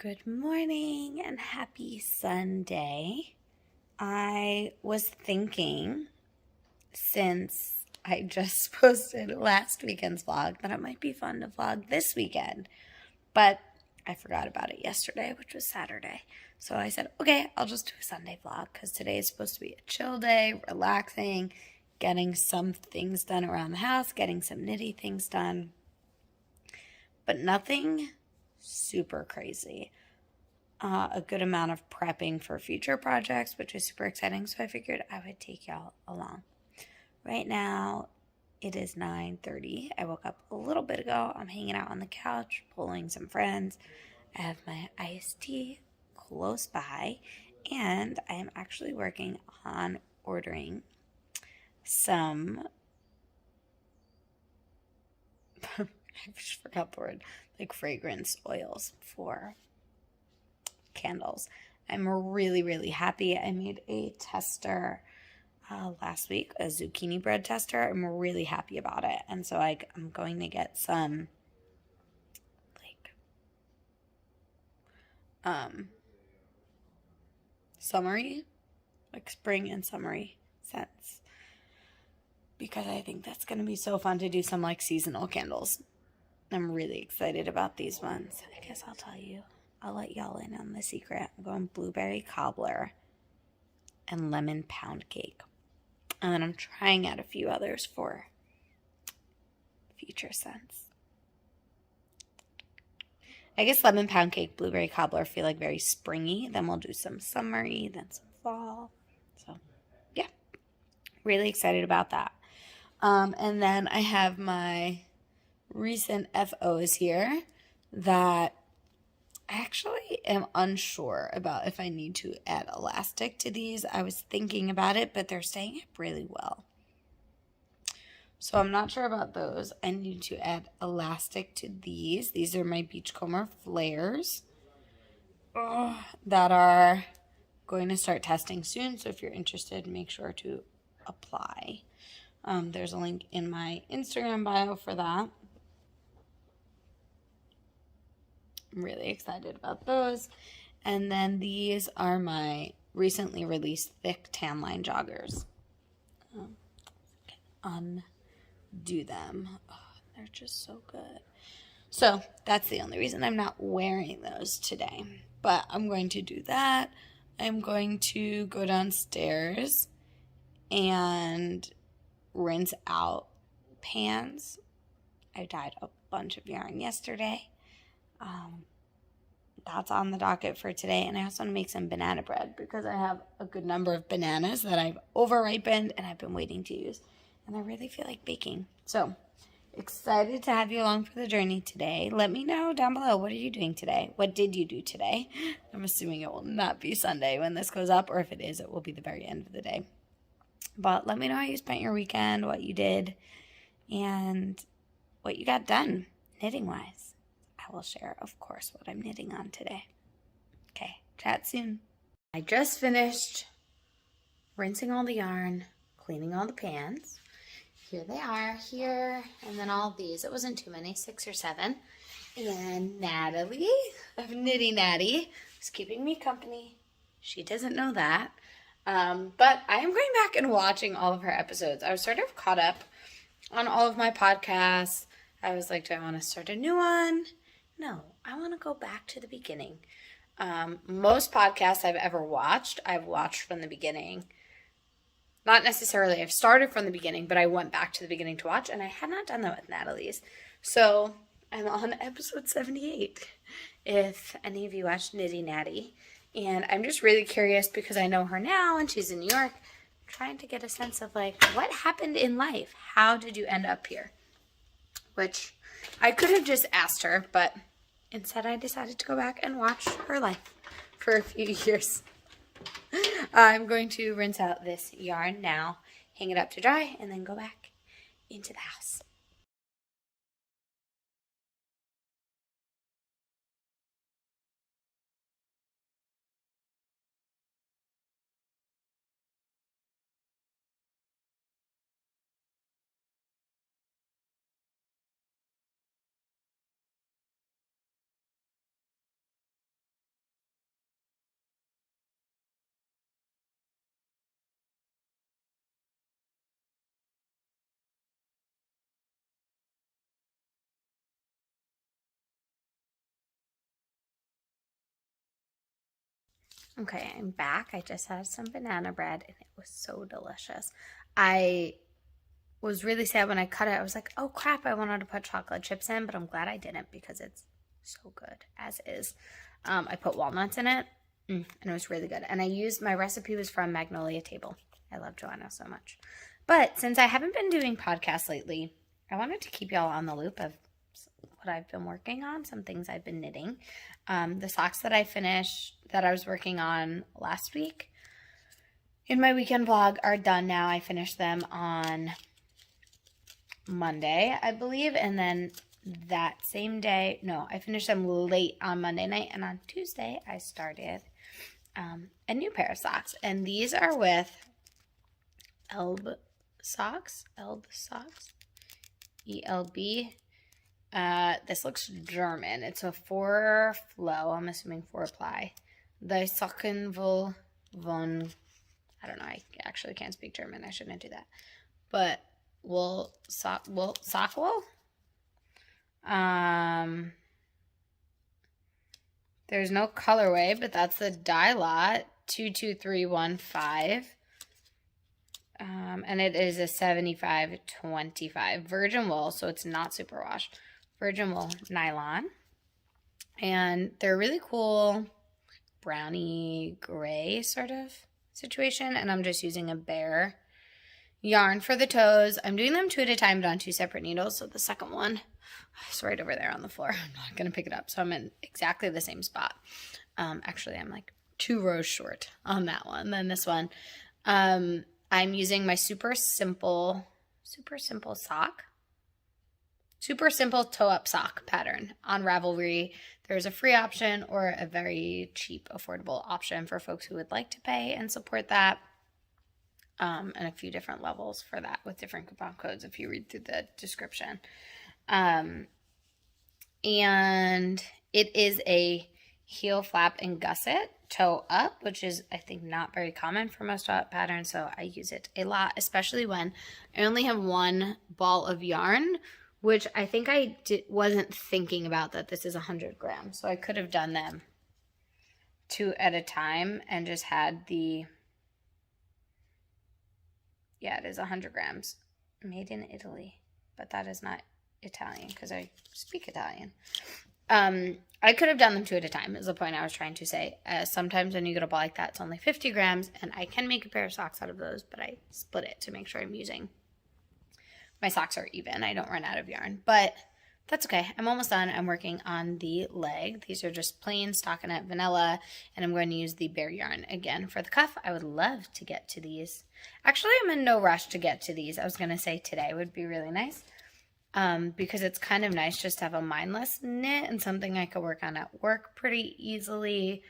Good morning and happy Sunday. I was thinking, since I just posted last weekend's vlog, that it might be fun to vlog this weekend. But I forgot about it yesterday, which was Saturday. So I said, okay, I'll just do a Sunday vlog because today is supposed to be a chill day, relaxing, getting some things done around the house, getting some nitty things done. But nothing super crazy. A good amount of prepping for future projects, which is super exciting. So I figured I would take y'all along. Right now, it is 9:30. I woke up a little bit ago. I'm hanging out on the couch, pulling some friends. I have my iced tea close by, and I am actually working on ordering some I just forgot the word, like fragrance oils for candles. I'm really, really happy. I made a tester last week, a zucchini bread tester. I'm really happy about it. And so I'm going to get some summery, like spring and summery scents, because I think that's going to be so fun to do some like seasonal candles. I'm really excited about these ones. I guess I'll tell you. I'll let y'all in on the secret. I'm going blueberry cobbler and lemon pound cake. And then I'm trying out a few others for future scents. I guess lemon pound cake, blueberry cobbler feel like very springy. Then we'll do some summery, then some fall. So, yeah. Really excited about that. And then I have my recent FOs here that I actually am unsure about if I need to add elastic to these. I was thinking about it, but they're staying up really well. So I'm not sure about those. I need to add elastic to these. These are my BeachComber Flares that are going to start testing soon. So if you're interested, make sure to apply. There's a link in my Instagram bio for that. I'm really excited about those. And then these are my recently released thick tan line joggers. Undo them. Oh, they're just so good. So that's the only reason I'm not wearing those today. But I'm going to do that. I'm going to go downstairs and rinse out pans. I dyed a bunch of yarn yesterday. That's on the docket for today. And I also want to make some banana bread because I have a good number of bananas that I've over-ripened and I've been waiting to use. And I really feel like baking. So, excited to have you along for the journey today. Let me know down below, what are you doing today? What did you do today? I'm assuming it will not be Sunday when this goes up, or if it is, it will be the very end of the day. But let me know how you spent your weekend, what you did, and what you got done knitting-wise. I will share, of course, what I'm knitting on today. Okay, chat soon. I just finished rinsing all the yarn, cleaning all the pans. Here they are, here, and then all these. It wasn't too many, 6 or 7. And Natalie of Knitty Natty is keeping me company. She doesn't know that. But I am going back and watching all of her episodes. I was sort of caught up on all of my podcasts. I was like, do I want to start a new one? No, I want to go back to the beginning. Most podcasts I've ever watched, I've watched from the beginning. Not necessarily I've started from the beginning, but I went back to the beginning to watch, and I had not done that with Natalie's. So I'm on episode 78, if any of you watched Knitty Natty. And I'm just really curious because I know her now, and she's in New York, trying to get a sense of, like, what happened in life? How did you end up here? Which I could have just asked her, but instead I decided to go back and watch her life for a few years. I'm going to rinse out this yarn now, hang it up to dry, and then go back into the house. Okay, I'm back. I just had some banana bread and it was so delicious. I was really sad when I cut it. I was like, oh crap, I wanted to put chocolate chips in, but I'm glad I didn't because it's so good as is. I put walnuts in it and it was really good. And my recipe was from Magnolia Table. I love Joanna so much. But since I haven't been doing podcasts lately, I wanted to keep y'all on the loop of what I've been working on, some things I've been knitting. The socks that I finished that I was working on last week in my weekend vlog are done now. I finished them on Monday, I believe, and then that same day, no, I finished them late on Monday night, and on Tuesday I started a new pair of socks, and these are with Elb socks, E-L-B. This looks German. It's a 4 flow, I'm assuming 4 ply. The Socken von, I don't know, I actually can't speak German, I shouldn't do that. But sock wool. There's no colorway, but that's the dye lot, 22315. And it is a 75/25 virgin wool, so it's not superwash. Virgin wool nylon. And they're really cool brownie gray sort of situation. And I'm just using a bare yarn for the toes. I'm doing them 2 at a time, but on 2 separate needles. So the second one is right over there on the floor. I'm not going to pick it up. So I'm in exactly the same spot. Actually, I'm like 2 rows short on that one than this one. I'm using my super simple sock. Super simple toe-up sock pattern on Ravelry. There's a free option or a very cheap, affordable option for folks who would like to pay and support that. And a few different levels for that with different coupon codes if you read through the description. And it is a heel flap and gusset toe up, which is, I think, not very common for most toe up patterns, so I use it a lot, especially when I only have 1 ball of yarn, which I think I wasn't thinking about that this is 100 grams, so I could have done them 2 at a time and just had the, yeah, it is 100 grams, made in Italy, but that is not Italian because I speak Italian. I could have done them 2 at a time is the point I was trying to say. Sometimes when you get a ball like that, it's only 50 grams, and I can make a pair of socks out of those, but I split it to make sure I'm using, my socks are even. I don't run out of yarn, but that's okay. I'm almost done. I'm working on the leg. These are just plain stockinette vanilla, and I'm going to use the bare yarn again for the cuff. I would love to get to these. Actually, I'm in no rush to get to these. I was going to say today would be really nice. Because it's kind of nice just to have a mindless knit and something I could work on at work pretty easily.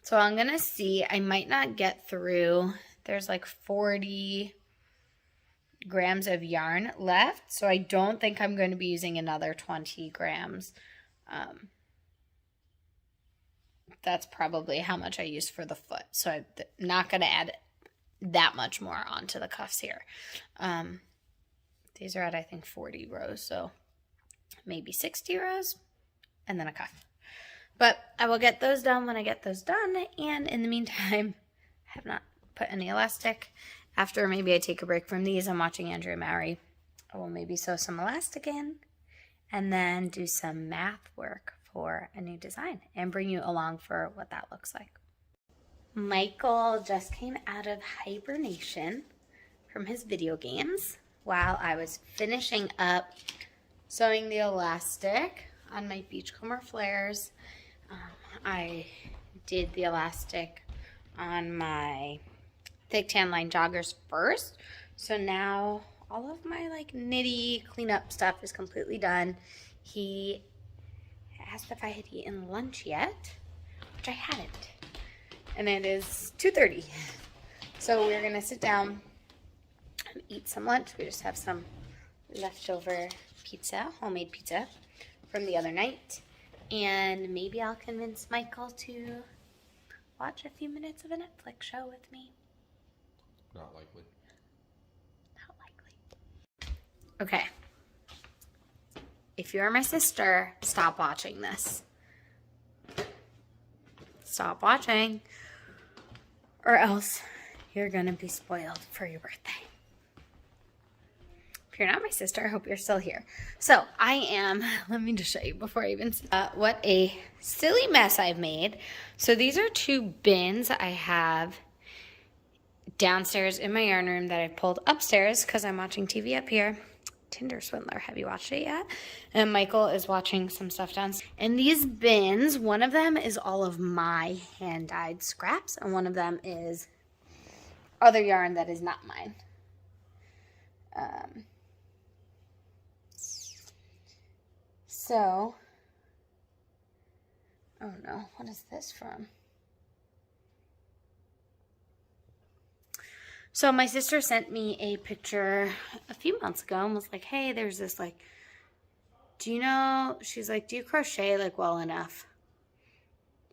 So I'm going to see. I might not get through. There's like 40 grams of yarn left, so I don't think I'm going to be using another 20 grams. That's probably how much I used for the foot, so I'm not going to add that much more onto the cuffs here. These are at, I think, 40 rows, so maybe 60 rows, and then a cuff. But I will get those done when I get those done, and in the meantime, I have not put any elastic. After maybe I take a break from these, I'm watching Andrea Mowry. I will maybe sew some elastic in, and then do some math work for a new design, and bring you along for what that looks like. Michael just came out of hibernation from his video games while I was finishing up sewing the elastic on my BeachComber Flares. I did the elastic on my thick tan line joggers first. So now all of my like nitty cleanup stuff is completely done. He asked if I had eaten lunch yet, which I hadn't. And it is 2:30. So we're gonna sit down and eat some lunch. We just have some leftover pizza, homemade pizza from the other night. And maybe I'll convince Michael to watch a few minutes of a Netflix show with me. Not likely. Not likely. Okay. If you're my sister, stop watching this. Stop watching. or else you're gonna be spoiled for your birthday. If you're not my sister, I hope you're still here. So I am, let me just show you before I even what a silly mess I've made. So these are 2 bins I have downstairs in my yarn room that I pulled upstairs because I'm watching TV up here. Tinder Swindler, have you watched it yet? And Michael is watching some stuff downstairs. And these bins, one of them is all of my hand-dyed scraps, and one of them is other yarn that is not mine. So, oh no, what is this from? So my sister sent me a picture a few months ago and was like, hey, there's this like, do you know, she's like, do you crochet like well enough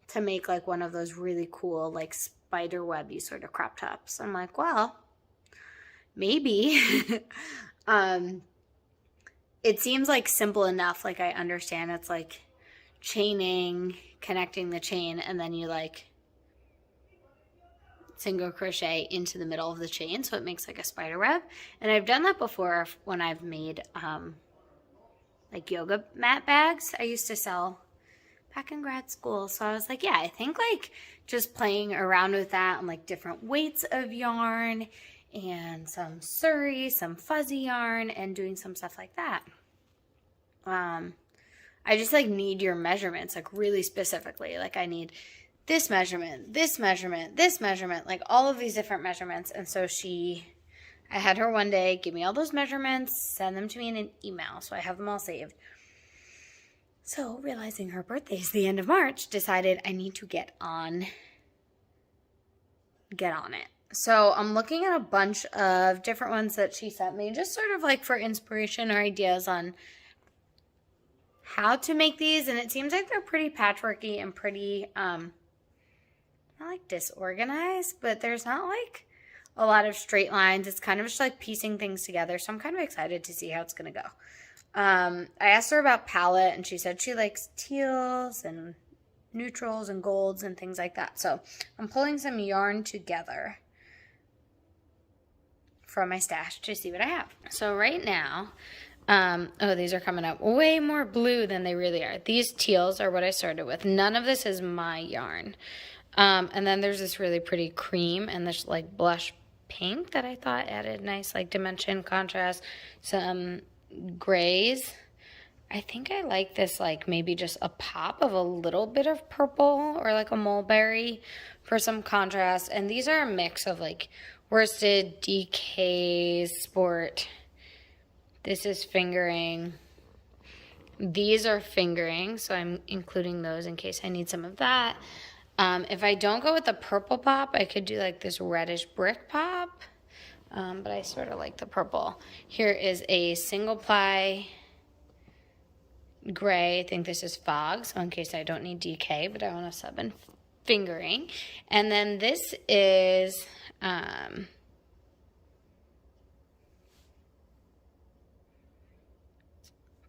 to make like one of those really cool like spider webby sort of crop tops? I'm like, well, maybe. It seems like simple enough. Like I understand it's like chaining, connecting the chain, and then you like single crochet into the middle of the chain so it makes like a spider web. And I've done that before when I've made like yoga mat bags I used to sell back in grad school. So I was like, yeah, I think like just playing around with that and like different weights of yarn and some suri, some fuzzy yarn, and doing some stuff like that. I just like need your measurements like really specifically. Like I need this measurement, this measurement, this measurement, like all of these different measurements. And so I had her one day give me all those measurements, send them to me in an email. So I have them all saved. So realizing her birthday is the end of March, decided I need to get on it. So I'm looking at a bunch of different ones that she sent me, just sort of like for inspiration or ideas on how to make these. And it seems like they're pretty patchworky and pretty, not like disorganized, but there's not like a lot of straight lines. It's kind of just like piecing things together. So I'm kind of excited to see how it's going to go. I asked her about palette, and she said she likes teals and neutrals and golds and things like that. So I'm pulling some yarn together from my stash to see what I have. So right now, oh, these are coming up way more blue than they really are. These teals are what I started with. None of this is my yarn. And then there's this really pretty cream and this like blush pink that I thought added nice like dimension, contrast, some grays. I think I like this like maybe just a pop of a little bit of purple or like a mulberry for some contrast. And these are a mix of like worsted, DK, sport. This is fingering. These are fingering, so I'm including those in case I need some of that. If I don't go with the purple pop, I could do like this reddish brick pop, but I sort of like the purple. Here is a single ply gray. I think this is fog, so in case I don't need DK, but I want to sub in fingering. And then this is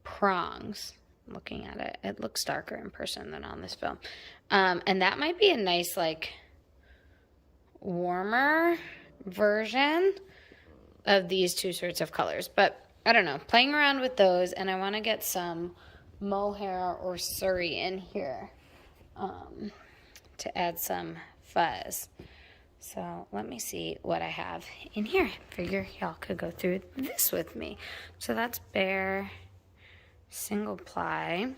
prongs. Looking at it, it looks darker in person than on this film. And that might be a nice, like, warmer version of these two sorts of colors. But I don't know, playing around with those, and I want to get some mohair or suri in here to add some fuzz. So let me see what I have in here. Figure y'all could go through this with me. So that's bare single ply.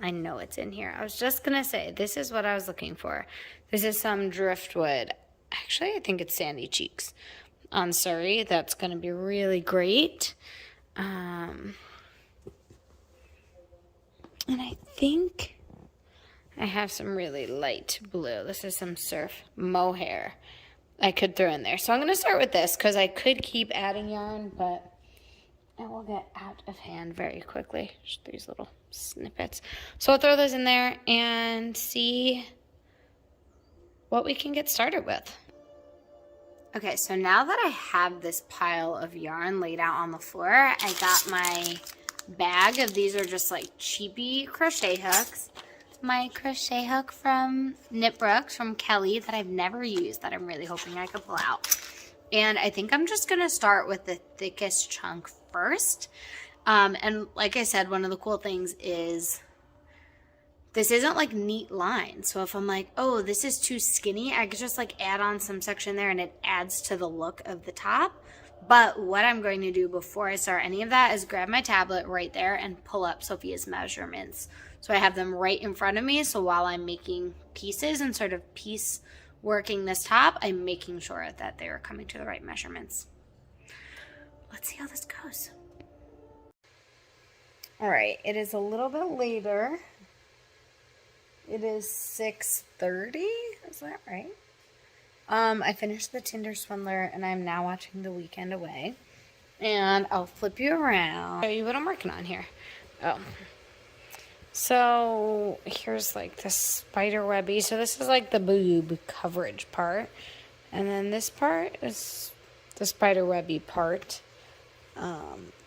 I know it's in here. I was just gonna say, this is what I was looking for. This is some driftwood. Actually, I think it's Sandy Cheeks on suri. That's gonna be really great. And I think I have some really light blue. This is some surf mohair I could throw in there. So I'm gonna start with this because I could keep adding yarn, but it will get out of hand very quickly. Just these little snippets. So I'll throw those in there and see what we can get started with. Okay, so now that I have this pile of yarn laid out on the floor, I got my bag of these are just like cheapy crochet hooks. my crochet hook from Knitbrooks from Kelly that I've never used that I'm really hoping I could pull out. And I think I'm just going to start with the thickest chunk first. And like I said, one of the cool things is this isn't like neat lines. So if I'm like, oh, this is too skinny, I could just like add on some section there and it adds to the look of the top. But what I'm going to do before I start any of that is grab my tablet right there and pull up Sophia's measurements. So I have them right in front of me. So while I'm making pieces and sort of piece working this top, I'm making sure that they are coming to the right measurements. Let's see how this goes. All right, it is a little bit later. It is 6:30, is that right? I finished the Tinder Swindler and I'm now watching The Weekend Away. And I'll flip you around. Show you what I'm working on here. Oh. So here's like the spider webby. So this is like the boob coverage part. And then this part is the spider webby part.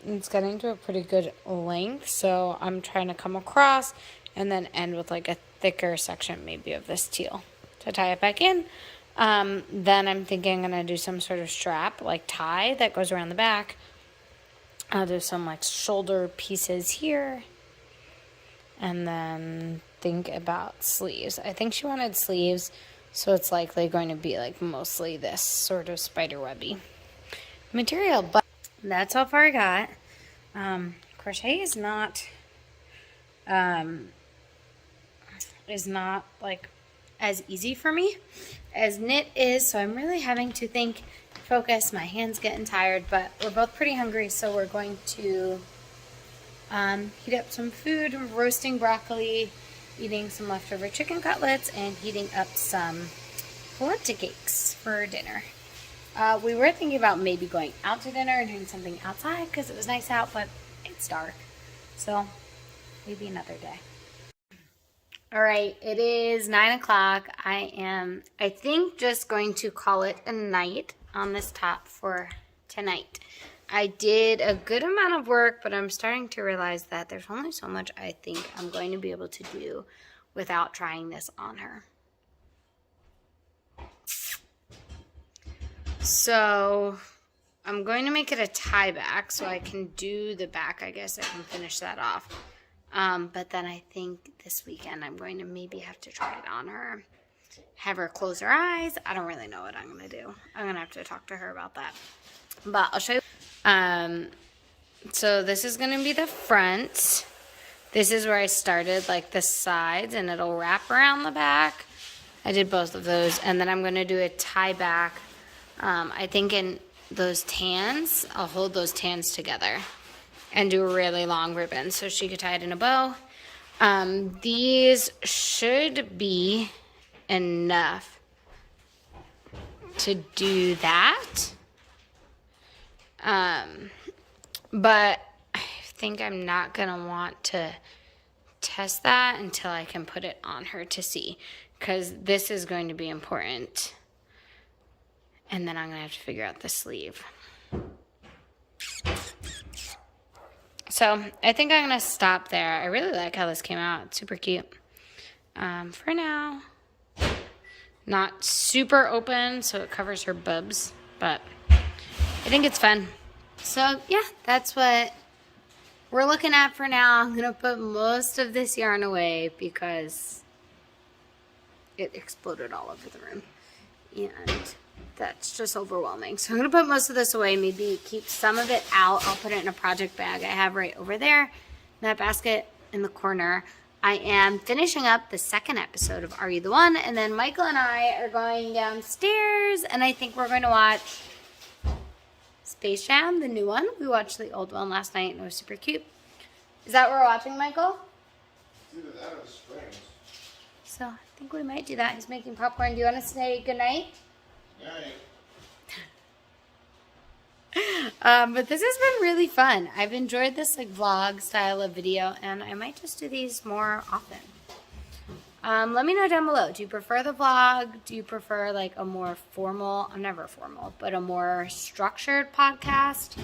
It's getting to a pretty good length. So I'm trying to come across and then end with like a thicker section maybe of this teal to tie it back in. Then I'm thinking I'm going to do some sort of strap, like tie, that goes around the back. I'll do some like shoulder pieces here. And then think about sleeves. I think she wanted sleeves, so it's likely going to be like mostly this sort of spider webby material. But that's how far I got. Crochet is not like as easy for me as knit is, so I'm really having to think, focus. My hand's getting tired, but we're both pretty hungry, so we're going to heat up some food, roasting broccoli, eating some leftover chicken cutlets, and heating up some polenta cakes for dinner. We were thinking about maybe going out to dinner and doing something outside because it was nice out, but it's dark, so maybe another day. All right, it is 9 o'clock. I think, just going to call it a night on this top for tonight. I did a good amount of work, but I'm starting to realize that there's only so much I think I'm going to be able to do without trying this on her. So I'm going to make it a tie back so I can do the back. I guess I can finish that off. But then I think this weekend I'm going to maybe have to try it on her. Have her close her eyes. I don't really know what I'm going to do. I'm going to have to talk to her about that. But I'll show you. So this is going to be the front. This is where I started, like the sides, and it'll wrap around the back. I did both of those. And then I'm going to do a tie back. I think in those tans, I'll hold those tans together and do a really long ribbon so she could tie it in a bow. These should be enough to do that. But I think I'm not gonna want to test that until I can put it on her to see, because this is going to be important. And then I'm gonna have to figure out the sleeve. So I think I'm going to stop there. I really like how this came out. It's super cute. For now, not super open, so it covers her boobs, but I think it's fun. So yeah, that's what we're looking at for now. I'm going to put most of this yarn away because it exploded all over the room. And that's just overwhelming. So I'm going to put most of this away, maybe keep some of it out. I'll put it in a project bag I have right over there, in that basket in the corner. I am finishing up the second episode of Are You the One? And then Michael and I are going downstairs, and I think we're going to watch Space Jam, the new one. We watched the old one last night, and it was super cute. Is that what we're watching, Michael? Either that or Springs. So I think we might do that. He's making popcorn. Do you want to say goodnight? But this has been really fun. I've enjoyed this like vlog style of video, and I might just do these more often. Let me know down below. Do you prefer the vlog? Do you prefer like a more formal, I'm never formal, but a more structured podcast?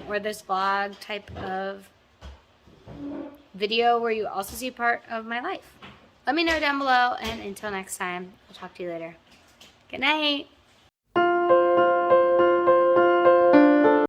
Or this vlog type of video where you also see part of my life. Let me know down below, and until next time, I'll talk to you later. Good night.